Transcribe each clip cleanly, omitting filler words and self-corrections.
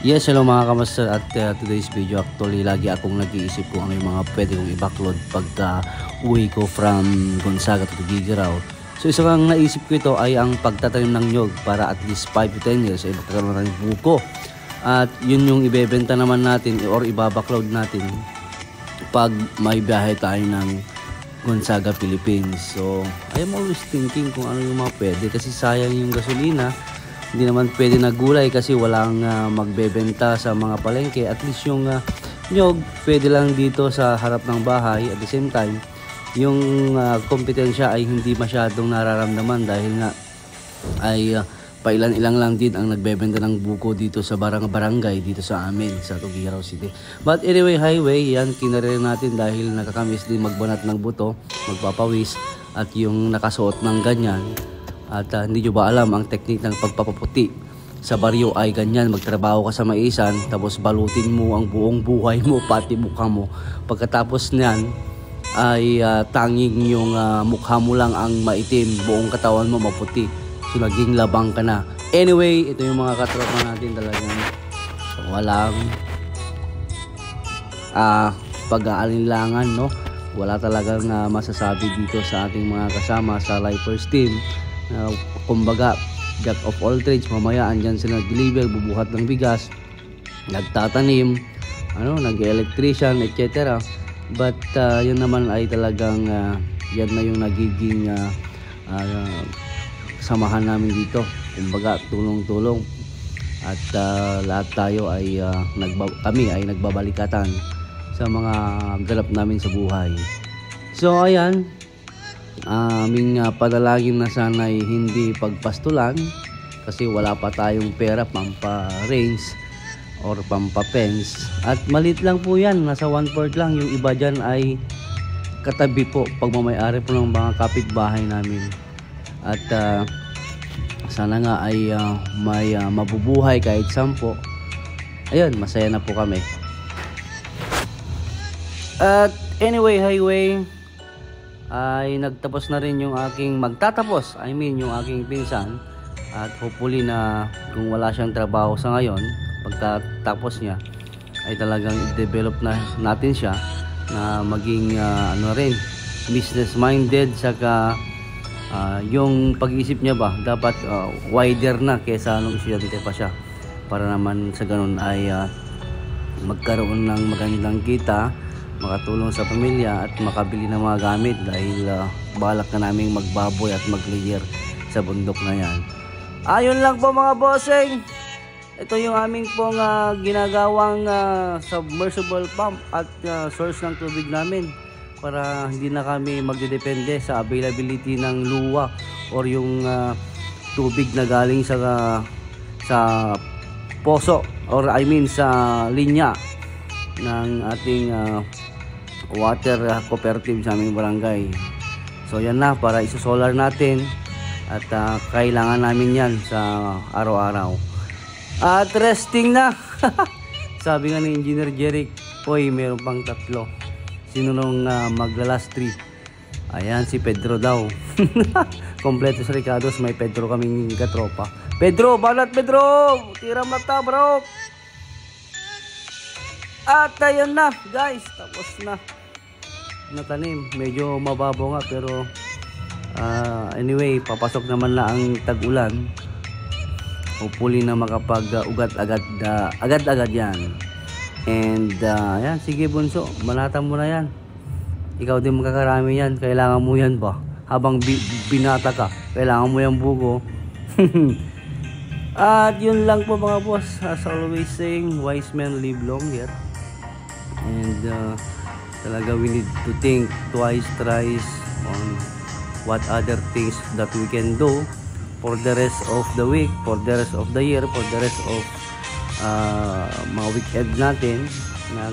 Yes, hello mga kamaster at today's video actually lagi akong nag-iisip kung ano yung mga pwede kong i-backload pagka uwi ko from Gonzaga to Tugigaraw. So isa kang naisip ko ito ay ang pagtatanim ng nyog para at least 5 to 10 years ay magkakaroon ng buko. At yun yung ibebenta naman natin or ibabackload natin pag may biyahe tayo ng Gonzaga, Philippines. So I'm always thinking kung ano yung mga pwede kasi sayang yung gasolina. Hindi naman pwede na gulay kasi walang magbebenta sa mga palengke. At least yung nyog pwede lang dito sa harap ng bahay. At the same time, yung kompetensya ay hindi masyadong nararamdaman dahil nga ay pailan-ilang lang din ang nagbebenta ng buko dito sa barangay dito sa amin sa Tugigaraw City. But anyway, highway yan kinarere natin dahil nakakamiss din magbanat ng buto, magpapawis at yung nakasuot ng ganyan. At hindi nyo ba alam ang technique ng pagpapaputi sa baryo ay ganyan, magtrabaho ka sa maisan tapos balutin mo ang buong buhay mo pati mukha mo. Pagkatapos niyan ay tanging yung mukha mo lang ang maitim, buong katawan mo maputi. So naging labang ka na. Anyway, ito yung mga katropa natin talagang walang pag-aalinlangan, no? Wala talagang masasabi dito sa ating mga kasama sa Lifers team. Kumbaga jack of all trades, mamaya andyan sila nag-deliver, bubuhat ng bigas, nagtatanim, nag-electrician, etc. But yun naman ay talagang yan na yung nagiging samahan namin dito. Kumbaga tulong-tulong at lahat tayo ay kami ay nagbabalikatan sa mga ganap namin sa buhay. So ayan, aming panalangin na sana'y hindi pagpastulan kasi wala pa tayong pera pampa-range or pampa-pens at malit lang po yan, nasa 1/4 lang. Yung iba dyan ay katabi po, pagmamayari po ng mga kapitbahay namin at sana nga ay may mabubuhay kahit 10. Ayun, masaya na po kami. At anyway, highway ay nagtapos na rin yung aking yung aking pinsan at hopefully na kung wala siyang trabaho sa ngayon, pagkatapos niya ay talagang i-develop na natin siya na maging business minded, saka yung pag-iisip niya ba dapat wider na kaysa nung estudyante pa siya para naman sa ganun ay magkaroon ng magandang kita, makatulong sa pamilya at makabili ng mga gamit dahil balak na namin magbaboy at mag-layer sa bundok na yan. Ayun lang po mga bossing, ito yung aming pong ginagawang submersible pump at source ng tubig namin para hindi na kami magdedepende sa availability ng luwa or yung tubig na galing sa poso or sa linya ng ating water cooperative sa aming barangay. So yan na, para isosolar natin at kailangan namin yan sa araw-araw. At resting na. Sabi nga ni Engineer Jeric, "Hoy, meron pang 3. Sino nung magla-last 3?" Ayan, si Pedro daw. Kompleto sa Ricardos, may Pedro kaming katropa. Pedro, balat Pedro! Tira mata, bro! At ayun na, guys, tapos na natanim. Medyo mababaw nga pero anyway, papasok naman na ang tag-ulan. Hopefully na makapag-ugat agad yan. And yan, sige bunso, manatan mo na yan. Ikaw din magkakarami yan, kailangan mo yan ba? Habang binata ka, kailangan mo yan buko. At yun lang po mga boss, as always saying, wise men live longer. And talaga we need to think twice, thrice on what other things that we can do for the rest of the week, for the rest of the year, for the rest of mga weekend natin na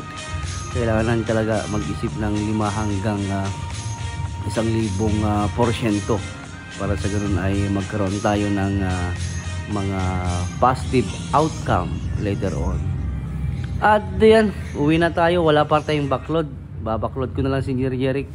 kailangan talaga mag-isip ng 5 hanggang 1,000% para sa ganun ay magkaroon tayo ng mga positive outcome later on. At yan, uwi na tayo, wala pa tayong backload. Babackload ko na lang si Engineer Jeric.